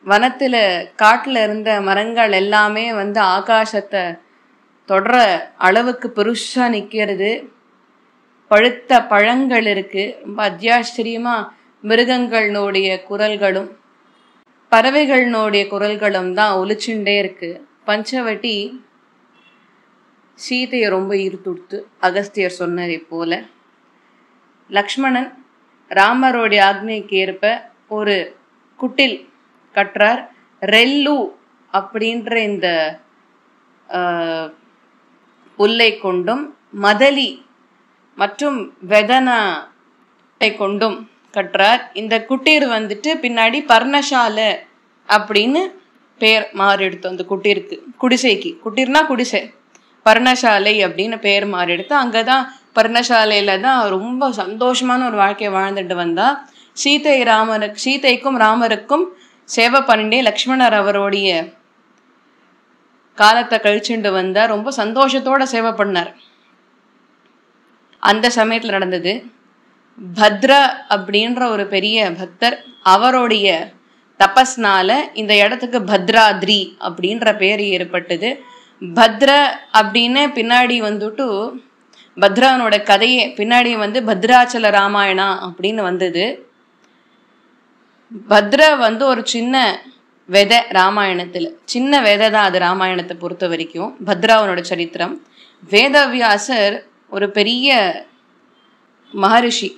வனத்துல காட்டுல இருந்த மரங்கள் எல்லாமே ஆகாசத்தை தொடர அளவுக்கு பெருசா நிக்கிறது. பழுத்த பழங்கள் இருக்கு. ரொம்ப அத்தியாச்சரியமா மிருகங்களுடைய குரல்களும் பறவைகளினுடைய குரல்களும் தான் ஒலிச்சுண்டே இருக்கு. பஞ்சவட்டி சீதையை ரொம்ப ஈர்த்துடுத்து. அகஸ்தியர் சொன்னதை போல லக்ஷ்மணன் ராமருடைய ஆக்னைக்கு ஏற்ப ஒரு குட்டில் கற்றார். ரெல்லு அப்படின்ற இந்த புல்லை கொண்டும் மதலி மற்றும் வெதனை கொண்டும் கற்றார். இந்த குட்டீர் பின்னாடி பர்ணசாலை அப்படின்னு பெயர் மாறிடுத்து. அந்த குட்டீருக்கு, குடிசைக்கு, குட்டீர்னா குடிசை, பர்ணசாலை அப்படின்னு பெயர் மாறிடுத்து. அங்கதான் பர்ணசாலையில தான் ரொம்ப சந்தோஷமான ஒரு வாழ்க்கையை வாழ்ந்துட்டு வந்தா. சீதைக்கும் ராமருக்கும் சேவை பண்ணிட்டே லக்ஷ்மணர் அவருடைய காலத்தை கழிச்சுட்டு வந்தார். ரொம்ப சந்தோஷத்தோட சேவை பண்ணார். அந்த சமயத்துல நடந்தது பத்ரா அப்படின்ற ஒரு பெரிய பக்தர். அவருடைய தபஸ்னால இந்த இடத்துக்கு பத்ராத்ரி அப்படின்ற பெயர் ஏற்பட்டது. பத்ர அப்படின்னு பின்னாடி பத்ரானோட கதையே பின்னாடி பத்ராச்சல ராமாயணா அப்படின்னு வந்தது. பத்ர ஒரு சின்ன விதை ராமாயணத்துல, சின்ன விதை தான் அது ராமாயணத்தை பொறுத்த வரைக்கும். பத்ராவனோட சரித்திரம். வேதவியாசர் ஒரு பெரிய மகரிஷி.